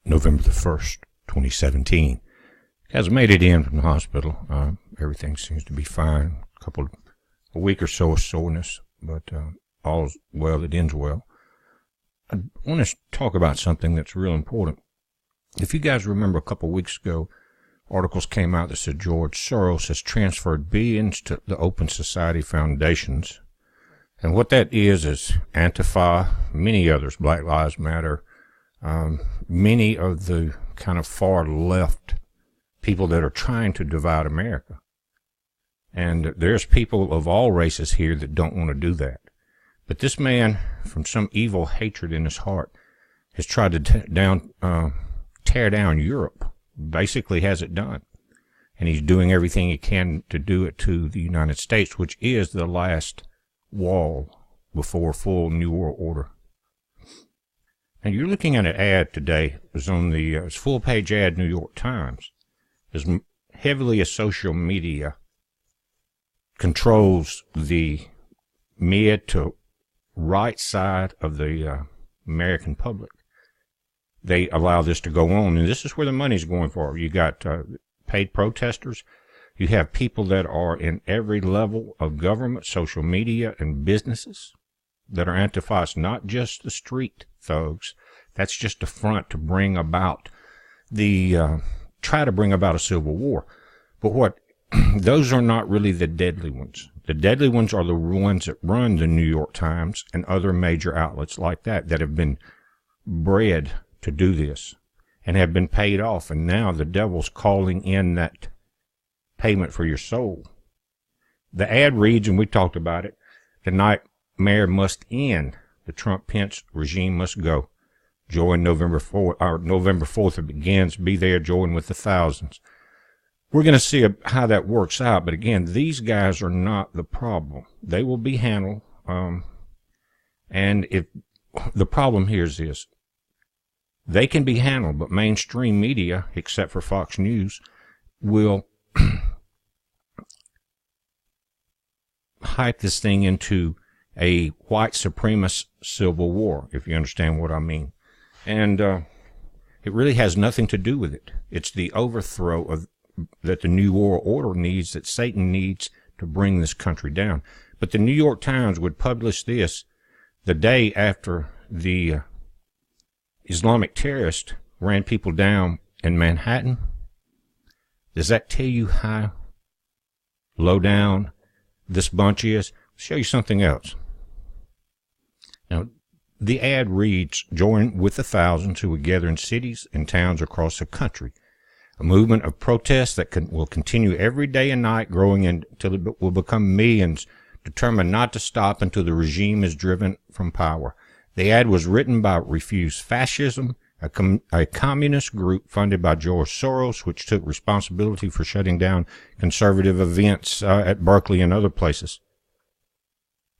November the 1st, 2017. Has made it in from the hospital. Everything seems to be fine. A week or so of soreness, but all's well that ends well. I want to talk about something that's real important. If you guys remember a couple weeks ago, articles came out that said George Soros has transferred billions to the Open Society foundations. And what that is Antifa, many others, Black Lives Matter, many of the kind of far left people that are trying to divide America. And there's people of all races here that don't want to do that. But this man, from some evil hatred in his heart, has tried to tear down Europe. Basically has it done. And he's doing everything he can to do it to the United States, which is the last wall before full New World Order. And you're looking at an ad today. It was on the full-page ad, New York Times. As heavily as social media controls the mid to right side of the American public, they allow this to go on, and this is where the money's going for. You got paid protesters. You have people that are in every level of government, social media, and businesses that are Antifa. It's not just the street thugs. That's just a front to bring about try to bring about a civil war. But those are not really the deadly ones. The deadly ones are the ones that run the New York Times and other major outlets like that have been bred to do this and have been paid off. And now the devil's calling in that payment for your soul. The ad reads, and we talked about it, the nightmare must end. The Trump-Pence regime must go. Join November 4th. It begins. Be there. Join with the thousands. We're going to see how that works out. But again, these guys are not the problem. They will be handled. And if the problem here is this, they can be handled, but mainstream media, except for Fox News, will hype this thing into a white supremacist civil war, if you understand what I mean. And it really has nothing to do with it. It's the overthrow that the New World Order needs, that Satan needs to bring this country down. But the New York Times would publish this the day after the Islamic terrorist ran people down in Manhattan. Does that tell you how low down this bunch is? I'll show you something else. Now, the ad reads, join with the thousands who would gather in cities and towns across the country. A movement of protest that will continue every day and night, growing until it will become millions, determined not to stop until the regime is driven from power. The ad was written by Refuse Fascism, a communist group funded by George Soros, which took responsibility for shutting down conservative events at Berkeley and other places.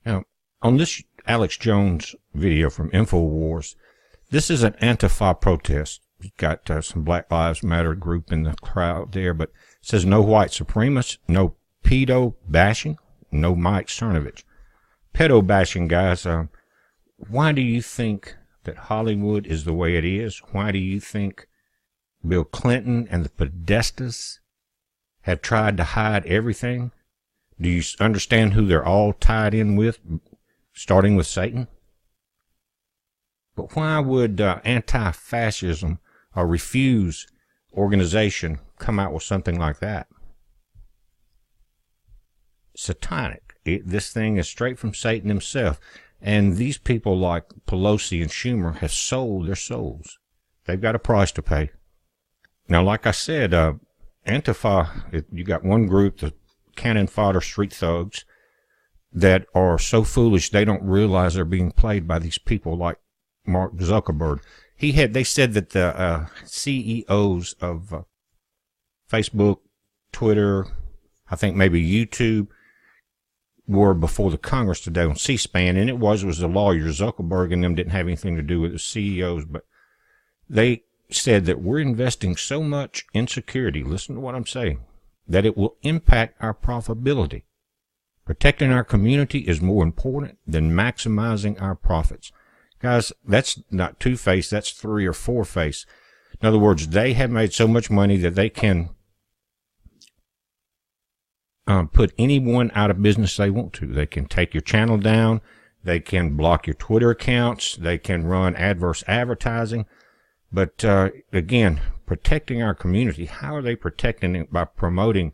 Now, on this Alex Jones video from InfoWars, this is an Antifa protest. You've got some Black Lives Matter group in the crowd there, but it says no white supremacists, no pedo bashing, no Mike Cernovich. Pedo bashing, guys, why do you think that Hollywood is the way it is? Why do you think Bill Clinton and the Podestas have tried to hide everything? Do you understand who they're all tied in with, starting with Satan? But why would anti-fascism or Refuse organization come out with something like that? Satanic. This thing is straight from Satan himself. And these people like Pelosi and Schumer have sold their souls. They've got a price to pay. Now, like I said, Antifa, you got one group, the cannon fodder street thugs, that are so foolish they don't realize they're being played by these people like Mark Zuckerberg. They said that the CEOs of Facebook, Twitter, I think maybe YouTube, were before the Congress today on C-SPAN, and it was the lawyer Zuckerberg, and them didn't have anything to do with the CEOs, but they said that we're investing so much in security, listen to what I'm saying, that it will impact our profitability. Protecting our community is more important than maximizing our profits. Guys, that's not two-face, that's three or four-face. In other words, they have made so much money that they can put anyone out of business they want to. They can take your channel down. They can block your Twitter accounts. They can run adverse advertising. But again, protecting our community, how are they protecting it? By promoting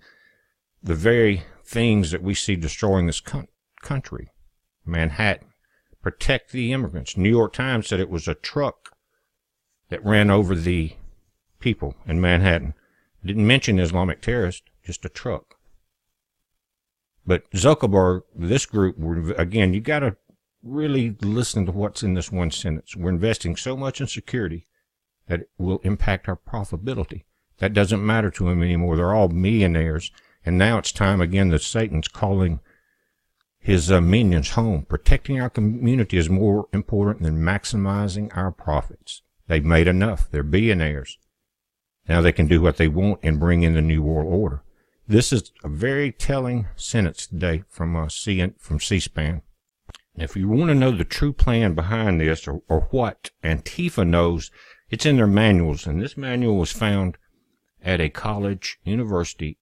the very things that we see destroying this country. Manhattan. Protect the immigrants. New York Times said it was a truck that ran over the people in Manhattan. Didn't mention Islamic terrorists, just a truck. But Zuckerberg, this group, again, you got to really listen to what's in this one sentence. We're investing so much in security that it will impact our profitability. That doesn't matter to them anymore. They're all millionaires. And now it's time again that Satan's calling his minions home. Protecting our community is more important than maximizing our profits. They've made enough. They're billionaires. Now they can do what they want and bring in the New World Order. This is a very telling sentence today from C-SPAN. If you want to know the true plan behind this, or what Antifa knows, it's in their manuals. And this manual was found at a college, university,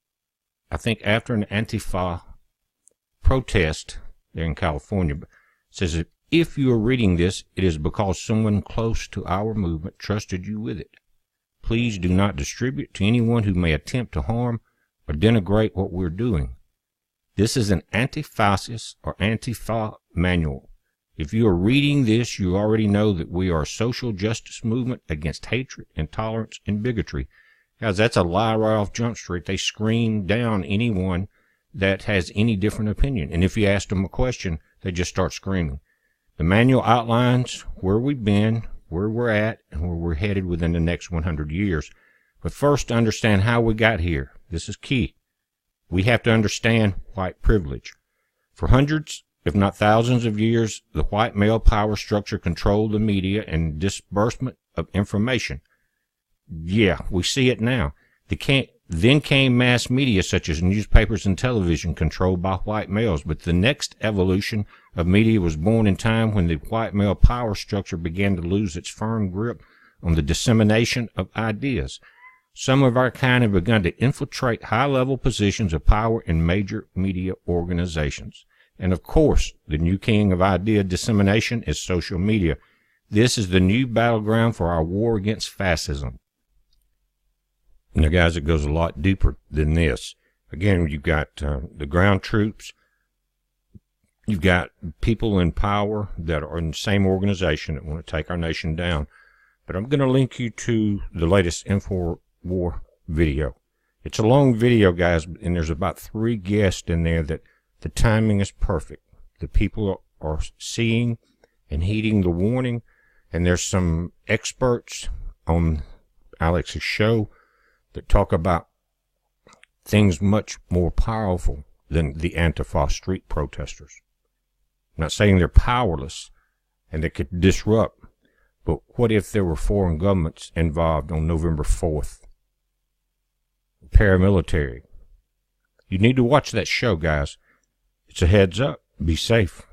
I think after an Antifa protest there in California. It says that if you are reading this, it is because someone close to our movement trusted you with it. Please do not distribute to anyone who may attempt to harm or denigrate what we're doing. This is an anti-fascist or Antifa manual. If you are reading this, you already know that we are a social justice movement against hatred, intolerance, and bigotry. Guys, that's a lie right off Jump Street. They scream down anyone that has any different opinion. And if you ask them a question, they just start screaming. The manual outlines where we've been, where we're at, and where we're headed within the next 100 years. But first, to understand how we got here. This is key. We have to understand white privilege. For hundreds, if not thousands of years, the white male power structure controlled the media and disbursement of information. Yeah, we see it now. Then came mass media such as newspapers and television controlled by white males. But the next evolution of media was born in time when the white male power structure began to lose its firm grip on the dissemination of ideas. Some of our kind have begun to infiltrate high-level positions of power in major media organizations. And of course, the new king of idea dissemination is social media. This is the new battleground for our war against fascism. Now, guys, it goes a lot deeper than this. Again, you've got the ground troops. You've got people in power that are in the same organization that want to take our nation down. But I'm going to link you to the latest InfoWar video. It's a long video, guys, and there's about 3 guests in there that the timing is perfect. The people are seeing and heeding the warning, and there's some experts on Alex's show that talk about things much more powerful than the Antifa street protesters. I'm not saying they're powerless and they could disrupt, but what if there were foreign governments involved on November 4th? Paramilitary. You need to watch that show, guys. It's a heads up. Be safe.